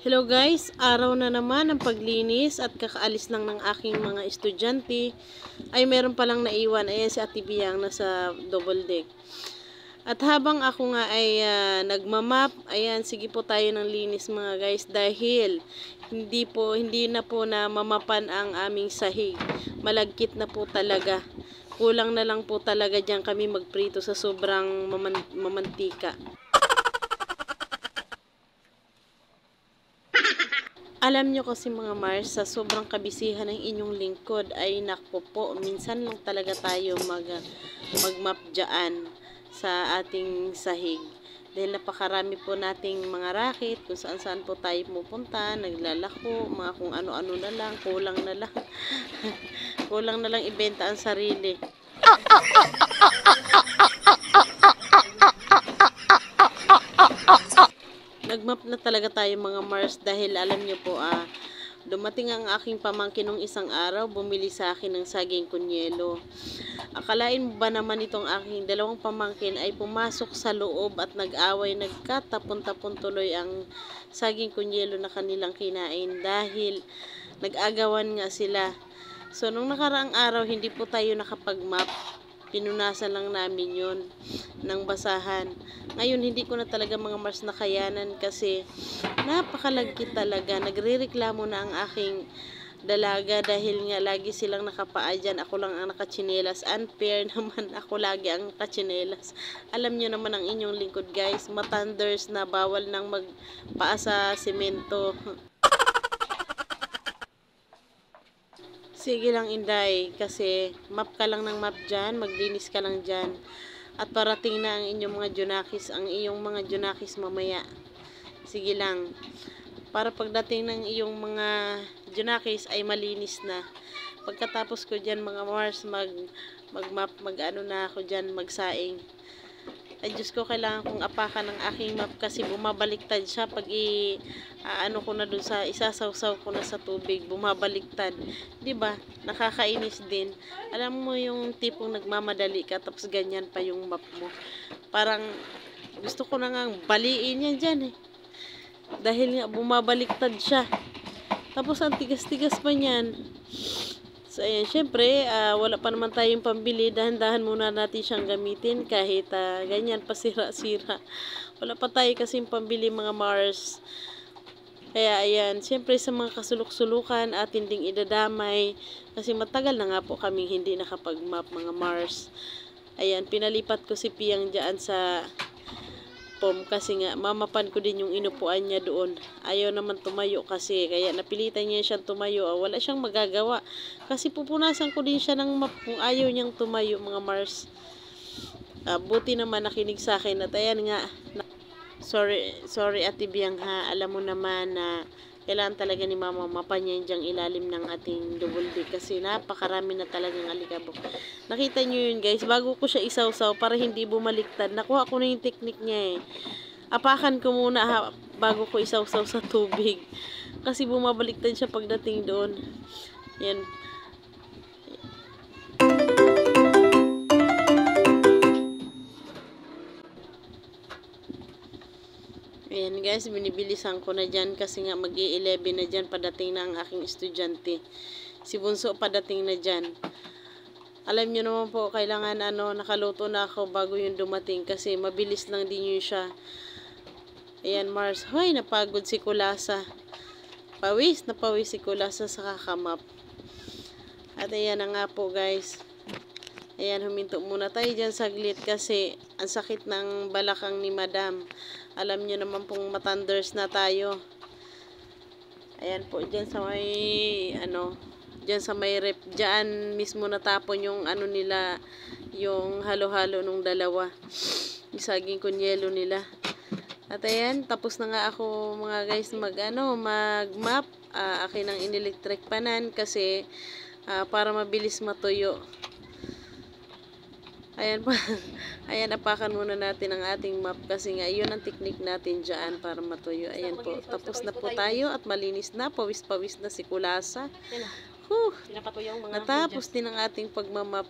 Hello guys, araw na naman ng paglinis at kakaalis lang ng aking mga estudyante ay meron palang naiwan. Ayan si Ate Biyang nasa double deck. At habang ako nga ay nagmamap, ayan sige po tayo ng linis mga guys dahil hindi na po na mamapan ang aming sahig. Malagkit na po talaga. Kulang na lang po talaga diyan kami magprito sa sobrang mamantika. Alam nyo kasi mga Mars, sa sobrang kabisihan ng inyong lingkod ay nakpo po, minsan lang talaga tayo magmap dyan sa ating sahig. Dahil napakarami po nating mga racket, kung saan saan po tayo pupunta, naglalako, mga kung ano-ano na lang, kulang na lang. Kulang na lang ibenta ang sarili. Nagmap na talaga tayo mga Mars dahil alam nyo po dumating ang aking pamangkin nung isang araw, bumili sa akin ng saging kunyelo. Akalain ba naman itong aking dalawang pamangkin ay pumasok sa loob at nag-away, nagkatapon-tapon tuloy ang saging kunyelo na kanilang kinain dahil nag-agawan nga sila. So nung nakaraang araw hindi po tayo nakapag-map. Pinunasan lang namin yon ng basahan. Ngayon, hindi ko na talaga mga Mars nakayanan kasi napakalagkit talaga. Nagrereklamo na ang aking dalaga dahil nga lagi silang nakapaa dyan. Ako lang ang nakachinelas. Unfair naman, ako lagi ang nakachinelas. Alam nyo naman ang inyong lingkod guys, matanders na bawal nang magpaa sa semento. Sige lang Inday, kasi map ka lang ng map dyan, maglinis ka lang dyan. At parating na ang inyong mga junakis, ang iyong mga junakis mamaya. Sige lang. Para pagdating ng iyong mga junakis ay malinis na. Pagkatapos ko dyan mga Mars, mag-map, mag-ano na ako dyan, magsaing. Ay Diyos ko, kailangan kong apakan ng aking map kasi bumabaliktad siya pag ano ko na dun sa isasawsaw ko na sa tubig, bumabaliktad. 'Di ba? Nakakainis din. Alam mo yung tipong nagmamadali ka tapos ganyan pa yung map mo. Parang gusto ko na ngang baliin yan diyan eh. Dahil nga bumabaliktad siya. Tapos ang tigas-tigas pa niyan. So, ayan, syempre, wala pa naman tayong pambili. Dahan-dahan muna natin siyang gamitin kahit ganyan pa sira-sira. Wala pa tayo kasing pambili mga Mars. Kaya, ayan, syempre sa mga kasulok-sulukan atin ding idadamay. Kasi matagal na nga po kaming hindi nakapag-map mga Mars. Ayan, pinalipat ko si Piyang dyan sa pom kasi nga mamapan ko din yung inupuan niya doon. Ayaw naman tumayo kasi kaya napilitan niya siyang tumayo. Wala siyang magagawa kasi pupunasan ko din siya ng map kung ayaw niyang tumayo mga Mars. Buti naman nakinig sa akin at ayan nga. Sorry Ate Biyang ha. Alam mo naman na kailangan talaga ni Mama mapanyan diyang ilalim ng ating double deck kasi napakarami na talagang alikabok. Nakita nyo yun guys, bago ko siya isawsaw para hindi bumaliktad, nakuha ko na yung technique niya eh. Apakan ko muna bago ko isawsaw sa tubig kasi bumabaliktad siya pagdating doon. Yan. Ayan guys, binibilisan ko na dyan kasi nga mag-11 na dyan, padating na ang aking estudyante. Si Bunso padating na dyan. Alam nyo naman po, kailangan nakaluto na ako bago yung dumating kasi mabilis lang din yun siya. Ayan Mars, hoy napagod si Kulasa. Pawis si Kulasa sa kakamap. At ayan na nga po guys. Ayan, huminto muna tayo dyan saglit kasi ang sakit ng balakang ni Madam. Alam nyo naman pong matanders na tayo. Ayan po, dyan sa may, dyan sa may rep, dyan mismo natapon yung nila, yung halo-halo nung dalawa. Yung saging kunyelo nila. At ayan, tapos na nga ako mga guys mag-map. Akin ang in-electric panan kasi para mabilis matuyo. Ayan pa. Ayan, apakan muna natin ang ating map kasi nga yun ang technique natin dyan para matuyo. Ayan po. Tapos na po tayo at malinis na. Pawis-pawis na si Kulasa. Natapos din ang ating pagmamap.